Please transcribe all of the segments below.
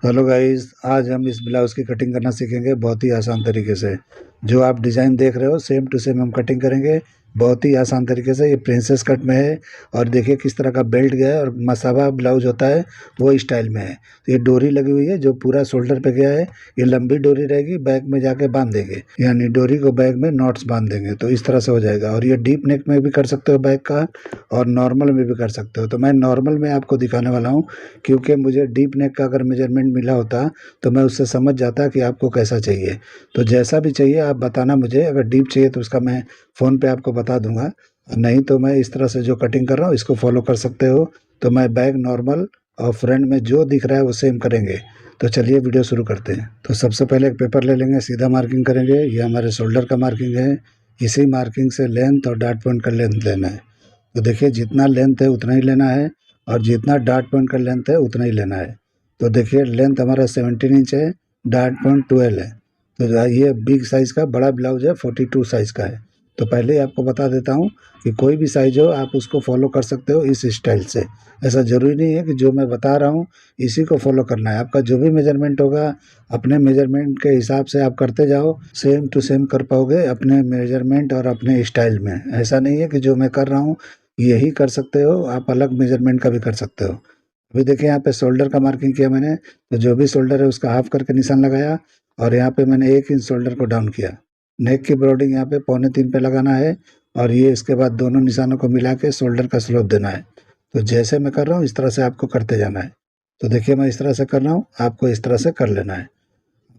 Hello guys, आज हम इस ब्लाउज़ की कटिंग करना सीखेंगे बहुत ही आसान तरीके से। जो आप डिज़ाइन देख रहे हो सेम टू सेम हम कटिंग करेंगे बहुत ही आसान तरीके से। ये प्रिंसेस कट में है और देखिए किस तरह का बेल्ट गया है और मसाबा ब्लाउज होता है वो स्टाइल में है। तो ये डोरी लगी हुई है जो पूरा शोल्डर पे गया है। ये लंबी डोरी रहेगी, बैक में जाके बांध देंगे, यानी डोरी को बैक में नॉट्स बांध देंगे तो इस तरह से हो जाएगा। और ये डीप नेक में भी कर सकते हो बैक का, और नॉर्मल में भी कर सकते हो। तो मैं नॉर्मल में आपको दिखाने वाला हूँ, क्योंकि मुझे डीप नेक का अगर मेजरमेंट मिला होता तो मैं उससे समझ जाता कि आपको कैसा चाहिए। तो जैसा भी चाहिए आप बताना मुझे। अगर डीप चाहिए तो उसका मैं फ़ोन पे आपको बता दूंगा, नहीं तो मैं इस तरह से जो कटिंग कर रहा हूँ इसको फॉलो कर सकते हो। तो मैं बैक नॉर्मल और फ्रंट में जो दिख रहा है वो सेम करेंगे। तो चलिए वीडियो शुरू करते हैं। तो सबसे पहले एक पेपर ले लेंगे, सीधा मार्किंग करेंगे। ये हमारे शोल्डर का मार्किंग है। इसी मार्किंग से लेंथ और डार्ट पॉइंट का लेंथ लेना है। तो देखिए जितना लेंथ है उतना ही लेना है, और जितना डार्ट पॉइंट का लेंथ है उतना ही लेना है। तो देखिए लेंथ हमारा 17 इंच है, डार्ट पॉइंट 12 है। तो ये बिग साइज़ का बड़ा ब्लाउज है, 42 साइज़ का है। तो पहले ही आपको बता देता हूँ कि कोई भी साइज़ हो आप उसको फॉलो कर सकते हो इस स्टाइल से। ऐसा ज़रूरी नहीं है कि जो मैं बता रहा हूँ इसी को फॉलो करना है। आपका जो भी मेजरमेंट होगा अपने मेजरमेंट के हिसाब से आप करते जाओ, सेम टू सेम कर पाओगे अपने मेजरमेंट और अपने स्टाइल में। ऐसा नहीं है कि जो मैं कर रहा हूँ यही कर सकते हो, आप अलग मेजरमेंट का भी कर सकते हो। अभी देखिए यहाँ पे शोल्डर का मार्किंग किया मैंने, तो जो भी शोल्डर है उसका हाफ करके निशान लगाया, और यहाँ पे मैंने 1 इंच शोल्डर को डाउन किया। नेक की ब्रॉडिंग यहाँ पे 2.25 पे लगाना है, और ये इसके बाद दोनों निशानों को मिला के शोल्डर का स्लोप देना है। तो जैसे मैं कर रहा हूँ इस तरह से आपको करते जाना है। तो देखिए मैं इस तरह से कर रहा हूँ, आपको इस तरह से कर लेना है।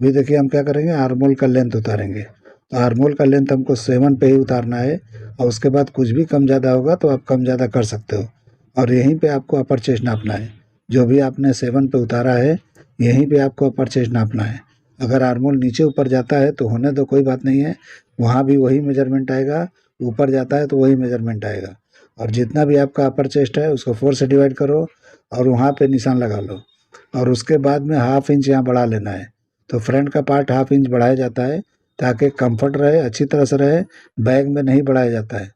अभी देखिए हम क्या करेंगे, आर्मोल का लेंथ उतारेंगे। तो आर्मोल का लेंथ हमको 7 पे ही उतारना है, और उसके बाद कुछ भी कम ज़्यादा होगा तो आप कम ज़्यादा कर सकते हो। और यहीं पे आपको अपर चेस्ट नापना है। जो भी आपने 7 पे उतारा है यहीं पे आपको अपर चेस्ट नापना है। अगर आर्मोल नीचे ऊपर जाता है तो होने दो, कोई बात नहीं है, वहाँ भी वही मेजरमेंट आएगा। ऊपर जाता है तो वही मेजरमेंट आएगा। और जितना भी आपका अपर चेस्ट है उसको 4 से डिवाइड करो और वहाँ पे निशान लगा लो। और उसके बाद में हाफ इंच यहाँ बढ़ा लेना है। तो फ्रंट का पार्ट हाफ इंच बढ़ाया जाता है ताकि कंफर्ट रहे, अच्छी तरह से रहे। बैक में नहीं बढ़ाया जाता है।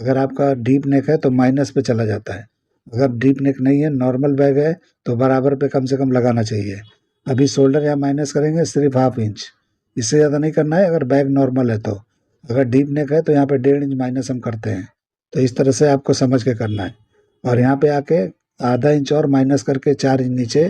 अगर आपका डीप नेक है तो माइनस पे चला जाता है। अगर डीप नेक नहीं है, नॉर्मल बैग है, तो बराबर पे कम से कम लगाना चाहिए। अभी शोल्डर यहाँ माइनस करेंगे सिर्फ हाफ इंच, इससे ज़्यादा नहीं करना है अगर बैग नॉर्मल है तो। अगर डीप नेक है तो यहाँ पे 1.5 इंच माइनस हम करते हैं। तो इस तरह से आपको समझ के करना है। और यहाँ पे आके आधा इंच और माइनस करके 4 इंच नीचे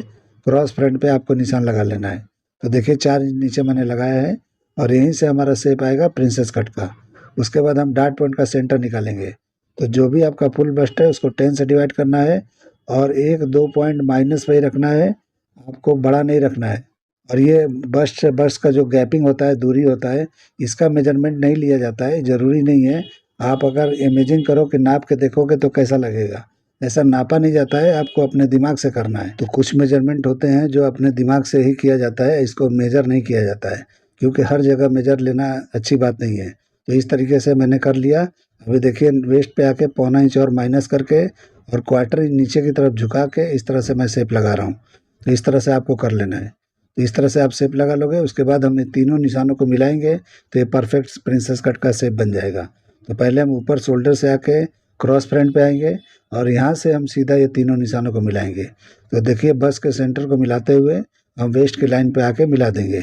क्रॉस फ्रंट पे आपको निशान लगा लेना है। तो देखिए 4 इंच नीचे मैंने लगाया है, और यहीं से हमारा शेप आएगा प्रिंसेस कट का। उसके बाद हम डार्ट पॉइंट का सेंटर निकालेंगे। तो जो भी आपका फुल बस्ट है उसको 10 से डिवाइड करना है, और 1-2 पॉइंट माइनस पे ही रखना है, आपको बड़ा नहीं रखना है। और ये बस्ट से बस्ट का जो गैपिंग होता है, दूरी होता है, इसका मेजरमेंट नहीं लिया जाता है, ज़रूरी नहीं है। आप अगर इमेजिन करो कि नाप के देखोगे तो कैसा लगेगा, ऐसा नापा नहीं जाता है, आपको अपने दिमाग से करना है। तो कुछ मेजरमेंट होते हैं जो अपने दिमाग से ही किया जाता है, इसको मेजर नहीं किया जाता है, क्योंकि हर जगह मेजर लेना अच्छी बात नहीं है। तो इस तरीके से मैंने कर लिया। अभी देखिए वेस्ट पे आके 1.25 इंच और माइनस करके और क्वार्टर इंच नीचे की तरफ झुका के इस तरह से मैं शेप लगा रहा हूँ। तो इस तरह से आपको कर लेना है। तो इस तरह से आप शेप लगा लोगे, उसके बाद हम इन तीनों निशानों को मिलाएंगे तो ये परफेक्ट प्रिंसेस कट का शेप बन जाएगा। तो पहले हम ऊपर शोल्डर से आके क्रॉस फ्रंट पे आएंगे, और यहाँ से हम सीधा ये तीनों निशानों को मिलाएंगे। तो देखिए बस के सेंटर को मिलाते हुए हम वेस्ट की लाइन पे आके मिला देंगे।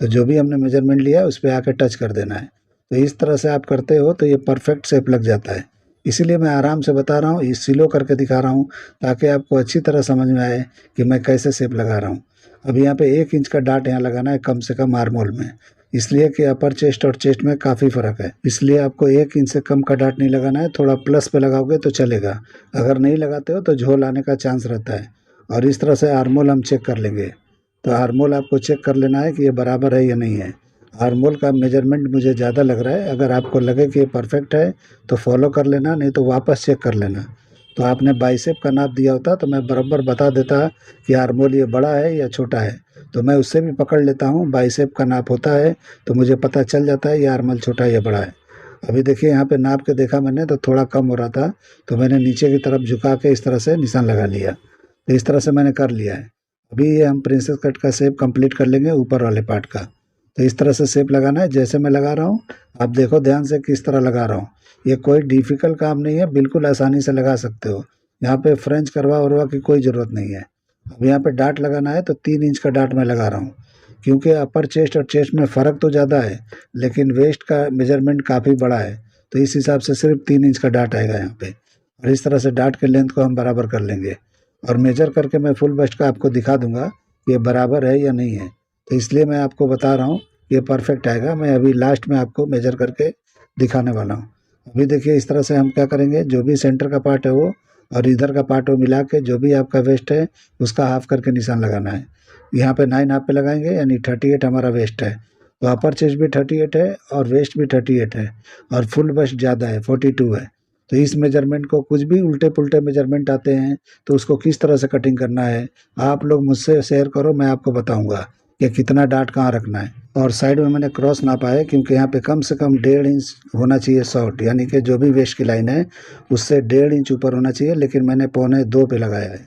तो जो भी हमने मेजरमेंट लिया है उस पर आके टच कर देना है। तो इस तरह से आप करते हो तो ये परफेक्ट शेप लग जाता है। इसीलिए मैं आराम से बता रहा हूँ, ये स्लो करके दिखा रहा हूँ, ताकि आपको अच्छी तरह समझ में आए कि मैं कैसे शेप लगा रहा हूँ। अब यहाँ पे 1 इंच का डार्ट यहाँ लगाना है कम से कम आर्मोल में, इसलिए कि अपर चेस्ट और चेस्ट में काफ़ी फ़र्क है। इसलिए आपको 1 इंच से कम का डार्ट नहीं लगाना है, थोड़ा प्लस पे लगाओगे तो चलेगा। अगर नहीं लगाते हो तो झोल आने का चांस रहता है। और इस तरह से आर्मोल हम चेक कर लेंगे। तो आर्मोल आपको चेक कर लेना है कि ये बराबर है या नहीं है। आर्मोल का मेजरमेंट मुझे ज़्यादा लग रहा है, अगर आपको लगे कि ये परफेक्ट है तो फॉलो कर लेना, नहीं तो वापस चेक कर लेना। तो आपने बाइसेप का नाप दिया होता तो मैं बराबर बता देता कि आर्मोल ये बड़ा है या छोटा है। तो मैं उससे भी पकड़ लेता हूँ, बाइसेप का नाप होता है तो मुझे पता चल जाता है ये आर्मोल छोटा है या बड़ा है। अभी देखिए यहाँ पे नाप के देखा मैंने तो थोड़ा कम हो रहा था, तो मैंने नीचे की तरफ झुका के इस तरह से निशान लगा लिया। तो इस तरह से मैंने कर लिया है। अभी ये हम प्रिंसेस कट का शेप कंप्लीट कर लेंगे ऊपर वाले पार्ट का। तो इस तरह से शेप लगाना है जैसे मैं लगा रहा हूँ। आप देखो ध्यान से किस तरह लगा रहा हूँ। ये कोई डिफ़िकल्ट काम नहीं है, बिल्कुल आसानी से लगा सकते हो। यहाँ पे फ्रेंच करवा वरवा की कोई ज़रूरत नहीं है। अब यहाँ पे डाट लगाना है तो 3 इंच का डाट मैं लगा रहा हूँ, क्योंकि अपर चेस्ट और चेस्ट में फ़र्क तो ज़्यादा है लेकिन वेस्ट का मेजरमेंट काफ़ी बड़ा है, तो इस हिसाब से सिर्फ 3 इंच का डाट आएगा यहाँ पे। और इस तरह से डाट के लेंथ को हम बराबर कर लेंगे और मेजर करके मैं फुल बस्ट का आपको दिखा दूंगा कि ये बराबर है या नहीं है। तो इसलिए मैं आपको बता रहा हूँ ये परफेक्ट आएगा। मैं अभी लास्ट में आपको मेजर करके दिखाने वाला हूँ। अभी देखिए इस तरह से हम क्या करेंगे, जो भी सेंटर का पार्ट है वो और इधर का पार्ट वो मिला के जो भी आपका वेस्ट है उसका हाफ करके निशान लगाना है। यहाँ पे 9 हाफ पे लगाएंगे यानी 38 हमारा वेस्ट है। तो अपर चेस्ट भी 38 है और वेस्ट भी 38 है और फुल बस्ट ज़्यादा है 42 है। तो इस मेजरमेंट को कुछ भी उल्टे पुल्टे मेजरमेंट आते हैं तो उसको किस तरह से कटिंग करना है आप लोग मुझसे शेयर करो, मैं आपको बताऊंगा कि कितना डाट कहाँ रखना है। और साइड में मैंने क्रॉस नापा है क्योंकि यहाँ पे कम से कम 1.5 इंच होना चाहिए शॉर्ट, यानी कि जो भी वेस्ट की लाइन है उससे 1.5 इंच ऊपर होना चाहिए, लेकिन मैंने 1.25 पे लगाया है।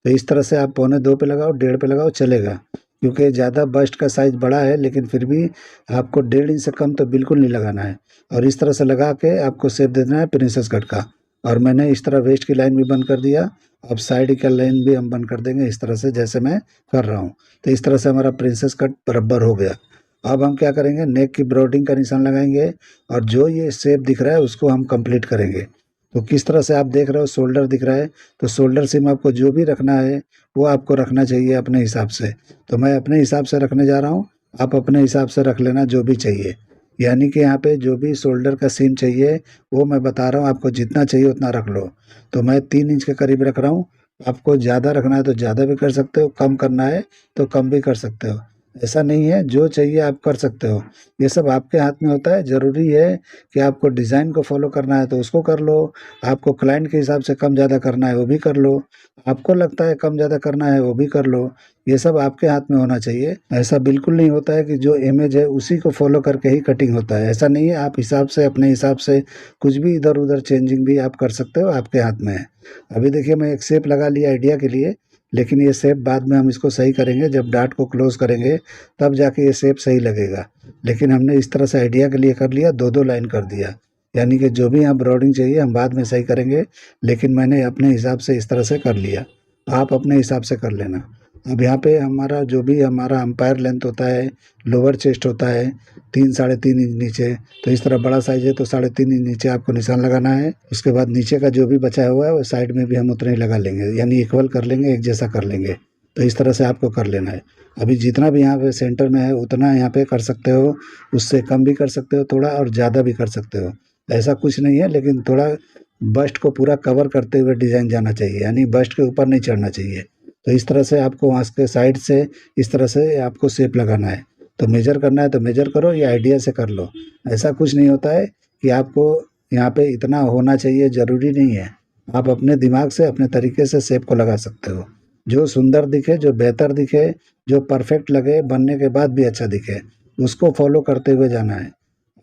तो इस तरह से आप 1.25 पे लगाओ, 1.5 पे लगाओ चलेगा, क्योंकि ज़्यादा बस्ट का साइज़ बड़ा है लेकिन फिर भी आपको 1.5 इंच से कम तो बिल्कुल नहीं लगाना है। और इस तरह से लगा के आपको शेप दे देना है प्रिंसेस कट का। और मैंने इस तरह वेस्ट की लाइन भी बंद कर दिया, अब साइड का लाइन भी हम बंद कर देंगे इस तरह से जैसे मैं कर रहा हूँ। तो इस तरह से हमारा प्रिंसेस कट बराबर हो गया। अब हम क्या करेंगे, नेक की ब्रॉडिंग का निशान लगाएंगे और जो ये शेप दिख रहा है उसको हम कंप्लीट करेंगे। तो किस तरह से आप देख रहे हो शोल्डर दिख रहा है, तो शोल्डर सीम आपको जो भी रखना है वो आपको रखना चाहिए अपने हिसाब से। तो मैं अपने हिसाब से रखने जा रहा हूँ, आप अपने हिसाब से रख लेना जो भी चाहिए। यानी कि यहाँ पे जो भी शोल्डर का सीम चाहिए वो मैं बता रहा हूँ, आपको जितना चाहिए उतना रख लो। तो मैं 3 इंच के करीब रख रहा हूँ। आपको ज़्यादा रखना है तो ज़्यादा भी कर सकते हो, कम करना है तो कम भी कर सकते हो। ऐसा नहीं है, जो चाहिए आप कर सकते हो। ये सब आपके हाथ में होता है। ज़रूरी है कि आपको डिज़ाइन को फॉलो करना है तो उसको कर लो, आपको क्लाइंट के हिसाब से कम ज़्यादा करना है वो भी कर लो, आपको लगता है कम ज़्यादा करना है वो भी कर लो। ये सब आपके हाथ में होना चाहिए। ऐसा बिल्कुल नहीं होता है कि जो इमेज है उसी को फॉलो करके ही कटिंग होता है, ऐसा नहीं है। आप हिसाब से अपने हिसाब से कुछ भी इधर उधर चेंजिंग भी आप कर सकते हो, आपके हाथ में है। अभी देखिए मैं एक शेप लगा लिया आइडिया के लिए, लेकिन ये शेप बाद में हम इसको सही करेंगे, जब डाट को क्लोज करेंगे तब जाके ये शेप सही लगेगा। लेकिन हमने इस तरह से आइडिया के लिए कर लिया, दो दो लाइन कर दिया, यानी कि जो भी यहाँ ब्रॉडिंग चाहिए हम बाद में सही करेंगे, लेकिन मैंने अपने हिसाब से इस तरह से कर लिया। आप अपने हिसाब से कर लेना। अब यहाँ पे हमारा जो भी हमारा अंपायर लेंथ होता है, लोअर चेस्ट होता है 3-3.5 इंच नीचे, तो इस तरह बड़ा साइज है तो 3.5 इंच नीचे आपको निशान लगाना है। उसके बाद नीचे का जो भी बचा हुआ है वो साइड में भी हम उतना ही लगा लेंगे, यानी इक्वल कर लेंगे, एक जैसा कर लेंगे। तो इस तरह से आपको कर लेना है। अभी जितना भी यहाँ पे सेंटर में है उतना यहाँ पे कर सकते हो, उससे कम भी कर सकते हो थोड़ा और ज़्यादा भी कर सकते हो, ऐसा कुछ नहीं है। लेकिन थोड़ा बस्ट को पूरा कवर करते हुए डिज़ाइन जाना चाहिए, यानी बस्ट के ऊपर नहीं चढ़ना चाहिए। तो इस तरह से आपको वहाँ के साइड से इस तरह से आपको शेप लगाना है। तो मेजर करना है तो मेजर करो या आइडिया से कर लो। ऐसा कुछ नहीं होता है कि आपको यहाँ पे इतना होना चाहिए, ज़रूरी नहीं है। आप अपने दिमाग से अपने तरीके से शेप को लगा सकते हो, जो सुंदर दिखे, जो बेहतर दिखे, जो परफेक्ट लगे, बनने के बाद भी अच्छा दिखे, उसको फॉलो करते हुए जाना है।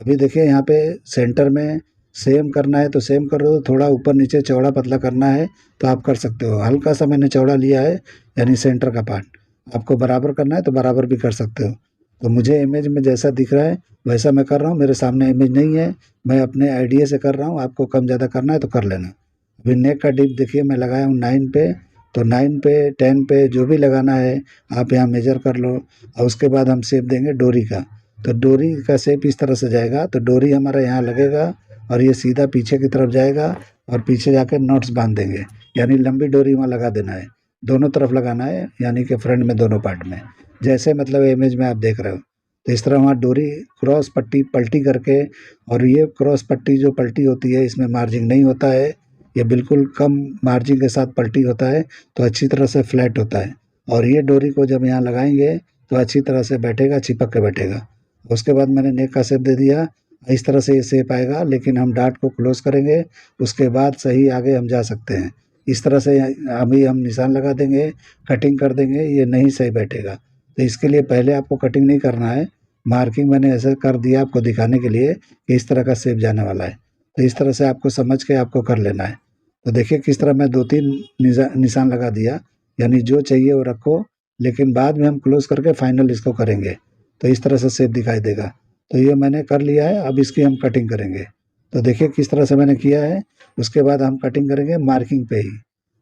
अभी देखिए यहाँ पे सेंटर में सेम करना है तो सेम करो, थोड़ा ऊपर नीचे चौड़ा पतला करना है तो आप कर सकते हो। हल्का सा मैंने चौड़ा लिया है, यानी सेंटर का पार्ट। आपको बराबर करना है तो बराबर भी कर सकते हो। तो मुझे इमेज में जैसा दिख रहा है वैसा मैं कर रहा हूँ, मेरे सामने इमेज नहीं है, मैं अपने आइडिया से कर रहा हूँ। आपको कम ज़्यादा करना है तो कर लेना। अभी नेक का डिप देखिए मैं लगाया हूँ 9 पे, तो 9 पे 10 पे जो भी लगाना है आप यहाँ मेजर कर लो। और उसके बाद हम शेप देंगे डोरी का। तो डोरी का शेप इस तरह से जाएगा, तो डोरी हमारा यहाँ लगेगा और ये सीधा पीछे की तरफ जाएगा और पीछे जाके नॉट्स बांध देंगे, यानी लंबी डोरी वहाँ लगा देना है, दोनों तरफ लगाना है, यानी कि फ्रंट में दोनों पार्ट में, जैसे मतलब इमेज में आप देख रहे हो। तो इस तरह वहाँ डोरी क्रॉस पट्टी पलटी करके, और ये क्रॉस पट्टी जो पलटी होती है इसमें मार्जिंग नहीं होता है, ये बिल्कुल कम मार्जिंग के साथ पलटी होता है, तो अच्छी तरह से फ्लैट होता है। और ये डोरी को जब यहाँ लगाएंगे तो अच्छी तरह से बैठेगा, चिपक के बैठेगा। उसके बाद मैंने नेक का शेप दे दिया, इस तरह से ये शेप आएगा, लेकिन हम डाट को क्लोज करेंगे उसके बाद सही आगे हम जा सकते हैं। इस तरह से अभी हम निशान लगा देंगे, कटिंग कर देंगे, ये नहीं सही बैठेगा। तो इसके लिए पहले आपको कटिंग नहीं करना है, मार्किंग मैंने ऐसे कर दिया आपको दिखाने के लिए कि इस तरह का शेप जाने वाला है। तो इस तरह से आपको समझ के आपको कर लेना है। तो देखिए किस तरह मैं 2-3 निशान लगा दिया, यानी जो चाहिए वो रखो, लेकिन बाद में हम क्लोज करके फाइनल इसको करेंगे तो इस तरह से शेप दिखाई देगा। तो ये मैंने कर लिया है, अब इसकी हम कटिंग करेंगे। तो देखिए किस तरह से मैंने किया है। उसके बाद हम कटिंग करेंगे मार्किंग पे ही,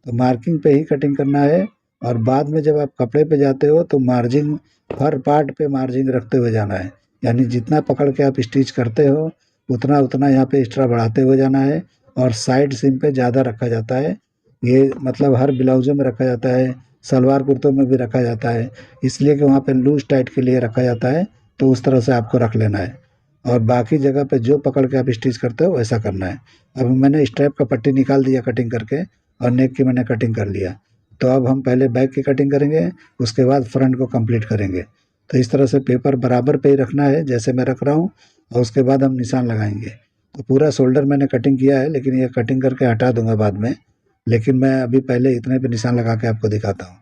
तो मार्किंग पे ही कटिंग करना है। और बाद में जब आप कपड़े पे जाते हो तो मार्जिन हर पार्ट पे मार्जिन रखते हुए जाना है, यानी जितना पकड़ के आप स्टिच करते हो उतना उतना यहाँ पे एक्स्ट्रा बढ़ाते हुए जाना है। और साइड सीम पे ज़्यादा रखा जाता है, ये मतलब हर ब्लाउजों में रखा जाता है, सलवार कुर्तों में भी रखा जाता है, इसलिए कि वहाँ पे लूज टाइट के लिए रखा जाता है। तो उस तरह से आपको रख लेना है और बाकी जगह पे जो पकड़ के आप स्टिच करते हो वैसा करना है। अब मैंने स्ट्रैप का पट्टी निकाल दिया कटिंग करके और नेक की मैंने कटिंग कर लिया। तो अब हम पहले बैक की कटिंग करेंगे, उसके बाद फ्रंट को कंप्लीट करेंगे। तो इस तरह से पेपर बराबर पे ही रखना है जैसे मैं रख रहा हूँ, और उसके बाद हम निशान लगाएंगे। तो पूरा शोल्डर मैंने कटिंग किया है, लेकिन ये कटिंग करके हटा दूंगा बाद में, लेकिन मैं अभी पहले इतने पे निशान लगा के आपको दिखाता हूँ।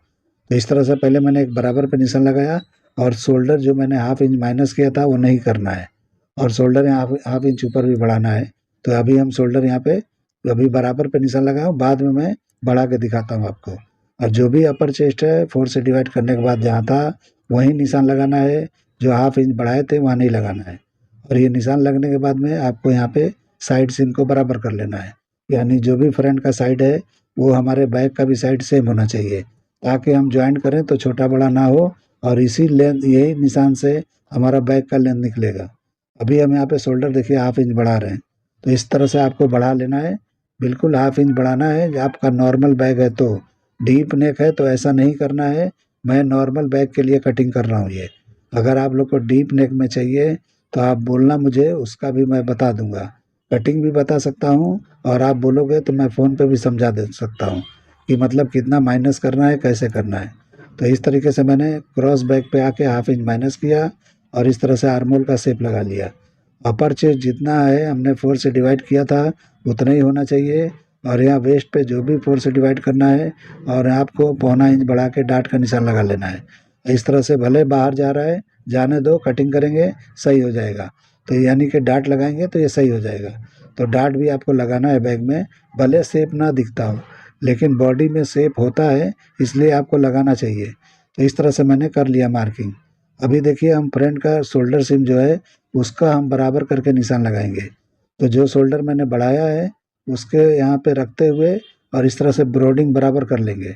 तो इस तरह से पहले मैंने एक बराबर पे निशान लगाया और शोल्डर जो मैंने हाफ इंच माइनस किया था वो नहीं करना है, और शोल्डर यहाँ हाफ इंच ऊपर भी बढ़ाना है। तो अभी हम शोल्डर यहाँ पे अभी बराबर पे निशान लगाया हूँ, बाद में मैं बढ़ा के दिखाता हूँ आपको। और जो भी अपर चेस्ट है 4 से डिवाइड करने के बाद जहाँ था वहीं निशान लगाना है, जो हाफ इंच बढ़ाए थे वहाँ नहीं लगाना है। और ये निशान लगने के बाद में आपको यहाँ पे साइड सीम को बराबर कर लेना है, यानी जो भी फ्रंट का साइड है वो हमारे बैक का भी साइड सेम होना चाहिए, ताकि हम ज्वाइंट करें तो छोटा बड़ा ना हो, और इसी लेंथ यही निशान से हमारा बैक का लेंथ निकलेगा। अभी हम यहाँ पे शोल्डर देखिए हाफ इंच बढ़ा रहे हैं, तो इस तरह से आपको बढ़ा लेना है, बिल्कुल हाफ इंच बढ़ाना है। आपका नॉर्मल बैग है तो डीप नेक है तो ऐसा नहीं करना है, मैं नॉर्मल बैग के लिए कटिंग कर रहा हूँ ये। अगर आप लोग को डीप नेक में चाहिए तो आप बोलना मुझे, उसका भी मैं बता दूंगा, कटिंग भी बता सकता हूँ, और आप बोलोगे तो मैं फ़ोन पे भी समझा दे सकता हूँ कि मतलब कितना माइनस करना है कैसे करना है। तो इस तरीके से मैंने क्रॉस बैक पे आके हाफ इंच माइनस किया और इस तरह से आर्मोल का शेप लगा लिया। अपर चेस्ट जितना है हमने 4 से डिवाइड किया था उतना ही होना चाहिए, और यहाँ वेस्ट पे जो भी 4 से डिवाइड करना है, और आपको पौना इंच बढ़ा के डाट का निशान लगा लेना है। इस तरह से भले बाहर जा रहा है जाने दो, कटिंग करेंगे सही हो जाएगा। तो यानी कि डाट लगाएंगे तो ये सही हो जाएगा। तो डाट भी आपको लगाना है बैग में, भले शेप ना दिखता हो लेकिन बॉडी में शेप होता है, इसलिए आपको लगाना चाहिए। तो इस तरह से मैंने कर लिया मार्किंग। अभी देखिए हम फ्रंट का शोल्डर सीम जो है उसका हम बराबर करके निशान लगाएंगे। तो जो शोल्डर मैंने बढ़ाया है उसके यहाँ पे रखते हुए और इस तरह से ब्रॉडिंग बराबर कर लेंगे।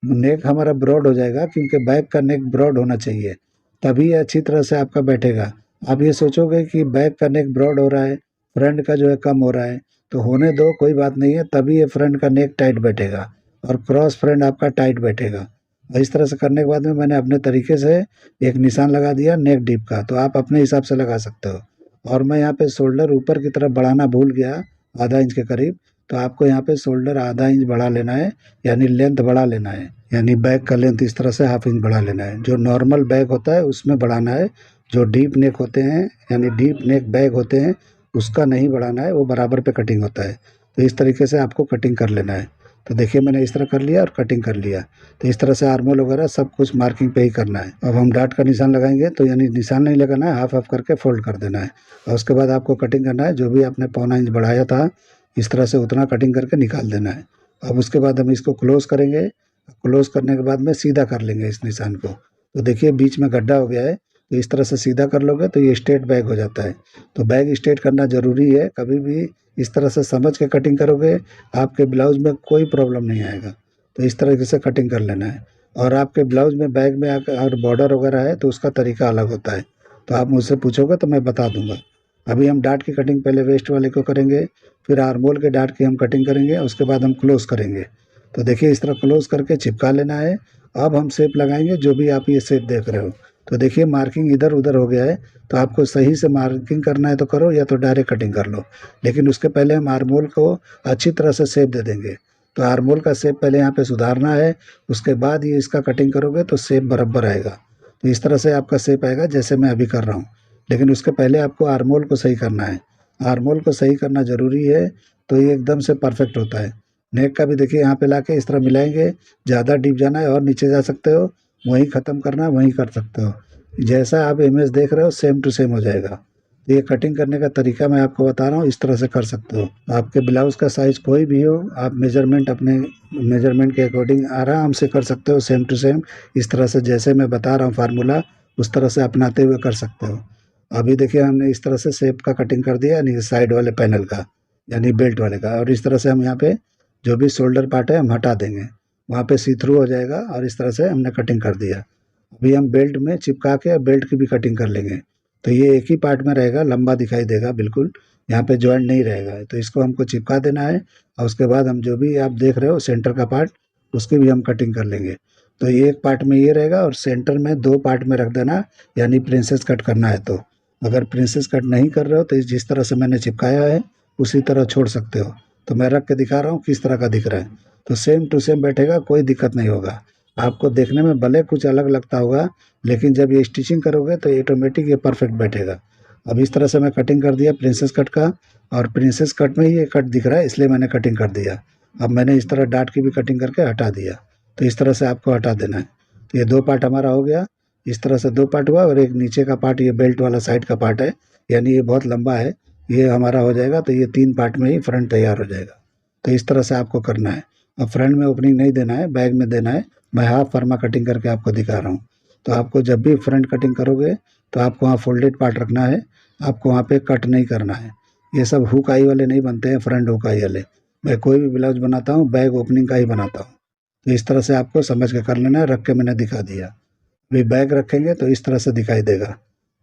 नेक हमारा ब्रॉड हो जाएगा क्योंकि बैक का नेक ब्रॉड होना चाहिए, तभी अच्छी तरह से आपका बैठेगा। आप ये सोचोगे कि बैक का नेक ब्रॉड हो रहा है, फ्रंट का जो है कम हो रहा है, तो होने दो, कोई बात नहीं है, तभी ये फ्रंट का नेक टाइट बैठेगा और क्रॉस फ्रंट आपका टाइट बैठेगा। और इस तरह से करने के बाद में मैंने अपने तरीके से एक निशान लगा दिया नेक डीप का, तो आप अपने हिसाब से लगा सकते हो। और मैं यहाँ पे शोल्डर ऊपर की तरफ बढ़ाना भूल गया, आधा इंच के करीब। तो आपको यहाँ पे शोल्डर आधा इंच बढ़ा लेना है, यानी लेंथ बढ़ा लेना है, यानी बैक का लेंथ इस तरह से हाफ इंच बढ़ा लेना है। जो नॉर्मल बैक होता है उसमें बढ़ाना है, जो डीप नेक होते हैं यानी डीप नेक बैग होते हैं उसका नहीं बढ़ाना है, वो बराबर पे कटिंग होता है। तो इस तरीके से आपको कटिंग कर लेना है। तो देखिए मैंने इस तरह कर लिया और कटिंग कर लिया। तो इस तरह से आर्मोल वगैरह सब कुछ मार्किंग पे ही करना है। अब हम डाट का निशान लगाएंगे, तो यानी निशान नहीं लगाना है, हाफ हाफ करके फोल्ड कर देना है, और उसके बाद आपको कटिंग करना है। जो भी आपने पौना इंच बढ़ाया था इस तरह से उतना कटिंग करके निकाल देना है। अब उसके बाद हम इसको क्लोज करेंगे, क्लोज करने के बाद में सीधा कर लेंगे इस निशान को। तो देखिए बीच में गड्ढा हो गया है, तो इस तरह से सीधा कर लोगे तो ये स्ट्रेट बैग हो जाता है। तो बैग स्ट्रेट करना ज़रूरी है, कभी भी इस तरह से समझ के कटिंग करोगे आपके ब्लाउज में कोई प्रॉब्लम नहीं आएगा। तो इस तरीके से कटिंग कर लेना है। और आपके ब्लाउज में बैग में अगर बॉर्डर वगैरह है तो उसका तरीका अलग होता है, तो आप मुझसे पूछोगे तो मैं बता दूंगा। अभी हम डाट की कटिंग पहले वेस्ट वाले को करेंगे, फिर आर्मोल के डाट की हम कटिंग करेंगे, उसके बाद हम क्लोज करेंगे। तो देखिए इस तरह क्लोज करके चिपका लेना है। अब हम शेप लगाएंगे, जो भी आप ये शेप देख रहे हो। तो देखिए मार्किंग इधर उधर हो गया है, तो आपको सही से मार्किंग करना है तो करो, या तो डायरेक्ट कटिंग कर लो। लेकिन उसके पहले हम आर्मोल को अच्छी तरह से शेप दे देंगे। तो आर्मोल का शेप पहले यहाँ पे सुधारना है, उसके बाद ये इसका कटिंग करोगे तो शेप बराबर आएगा। तो इस तरह से आपका शेप आएगा जैसे मैं अभी कर रहा हूँ। लेकिन उसके पहले आपको आर्मोल को सही करना है, आर्मोल को सही करना ज़रूरी है, तो ये एकदम से परफेक्ट होता है। नेक का भी देखिए यहाँ पे लाके इस तरह मिलाएंगे, ज़्यादा डीप जाना है और नीचे जा सकते हो, वहीं ख़त्म करना है वहीं कर सकते हो। जैसा आप इमेज देख रहे हो सेम टू सेम हो जाएगा। ये कटिंग करने का तरीका मैं आपको बता रहा हूँ, इस तरह से कर सकते हो। आपके ब्लाउज़ का साइज़ कोई भी हो, आप मेजरमेंट अपने मेजरमेंट के अकॉर्डिंग आराम से कर सकते हो, सेम टू सेम। इस तरह से जैसे मैं बता रहा हूँ फार्मूला, उस तरह से अपनाते हुए कर सकते हो। अभी देखिए हमने इस तरह से शेप का कटिंग कर दिया, यानी साइड वाले पैनल का, यानी बेल्ट वाले का। और इस तरह से हम यहाँ पे जो भी शोल्डर पार्ट है हम हटा देंगे, वहाँ पे सी थ्रू हो जाएगा और इस तरह से हमने कटिंग कर दिया। अभी हम बेल्ट में चिपका के बेल्ट की भी कटिंग कर लेंगे। तो ये एक ही पार्ट में रहेगा, लंबा दिखाई देगा बिल्कुल, यहाँ पे जॉइंट नहीं रहेगा। तो इसको हमको चिपका देना है और उसके बाद हम जो भी आप देख रहे हो सेंटर का पार्ट, उसकी भी हम कटिंग कर लेंगे। तो ये एक पार्ट में ये रहेगा और सेंटर में 2 पार्ट में रख देना, यानी प्रिंसेस कट करना है। तो अगर प्रिंसेस कट नहीं कर रहे हो तो जिस तरह से मैंने चिपकाया है उसी तरह छोड़ सकते हो। तो मैं रख के दिखा रहा हूँ किस तरह का दिख रहा है। तो सेम टू सेम बैठेगा, कोई दिक्कत नहीं होगा। आपको देखने में भले कुछ अलग लगता होगा, लेकिन जब ये स्टिचिंग करोगे तो ऑटोमेटिक ये परफेक्ट बैठेगा। अब इस तरह से मैं कटिंग कर दिया प्रिंसेस कट का, और प्रिंसेस कट में ही ये कट दिख रहा है इसलिए मैंने कटिंग कर दिया। अब मैंने इस तरह डाट की भी कटिंग करके हटा दिया। तो इस तरह से आपको हटा देना है। तो ये 2 पार्ट हमारा हो गया। इस तरह से 2 पार्ट हुआ और एक नीचे का पार्ट, ये बेल्ट वाला साइड का पार्ट है, यानी ये बहुत लंबा है, ये हमारा हो जाएगा। तो ये 3 पार्ट में ही फ्रंट तैयार हो जाएगा। तो इस तरह से आपको करना है। अब फ्रंट में ओपनिंग नहीं देना है, बैक में देना है। मैं हाफ फर्मा कटिंग करके आपको दिखा रहा हूँ। तो आपको जब भी फ्रंट कटिंग करोगे तो आपको वहाँ फोल्डेड पार्ट रखना है, आपको वहाँ पे कट नहीं करना है। ये सब हुक आई वाले नहीं बनते हैं, फ्रंट हुक आई वाले। मैं कोई भी ब्लाउज बनाता हूँ बैक ओपनिंग का ही बनाता हूँ। तो इस तरह से आपको समझ के कर लेना है, रख के मैंने दिखा दिया। अभी बैक रखेंगे तो इस तरह से दिखाई देगा।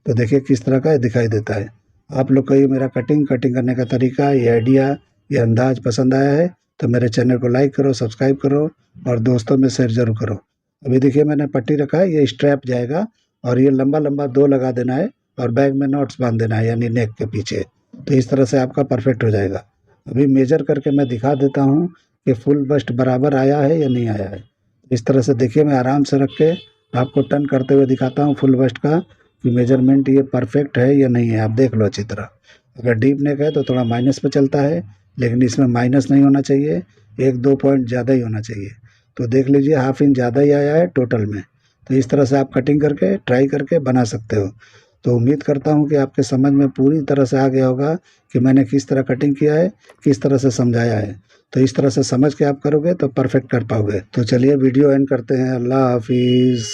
तो देखिए किस तरह का दिखाई देता है। आप लोग को ये मेरा कटिंग करने का तरीका, ये आइडिया, ये अंदाज पसंद आया है तो मेरे चैनल को लाइक करो, सब्सक्राइब करो और दोस्तों में शेयर जरूर करो। अभी देखिए मैंने पट्टी रखा है, ये स्ट्रैप जाएगा और ये लंबा लंबा 2 लगा देना है और बैक में नॉट्स बांध देना है, यानी नेक के पीछे। तो इस तरह से आपका परफेक्ट हो जाएगा। अभी मेजर करके मैं दिखा देता हूँ कि फुल बस्ट बराबर आया है या नहीं आया है। इस तरह से देखिए मैं आराम से रख के आपको टर्न करते हुए दिखाता हूँ फुल बस्ट का कि मेजरमेंट ये परफेक्ट है या नहीं है। आप देख लो अच्छी तरह। अगर डीप नेक है तो थोड़ा माइनस पे चलता है, लेकिन इसमें माइनस नहीं होना चाहिए, 1-2 पॉइंट ज़्यादा ही होना चाहिए। तो देख लीजिए हाफ इंच ज़्यादा ही आया है टोटल में। तो इस तरह से आप कटिंग करके ट्राई करके बना सकते हो। तो उम्मीद करता हूँ कि आपके समझ में पूरी तरह से आ गया होगा कि मैंने किस तरह कटिंग किया है, किस तरह से समझाया है। तो इस तरह से समझ के आप करोगे तो परफेक्ट कर पाओगे। तो चलिए वीडियो एंड करते हैं। अल्लाह हाफिज़।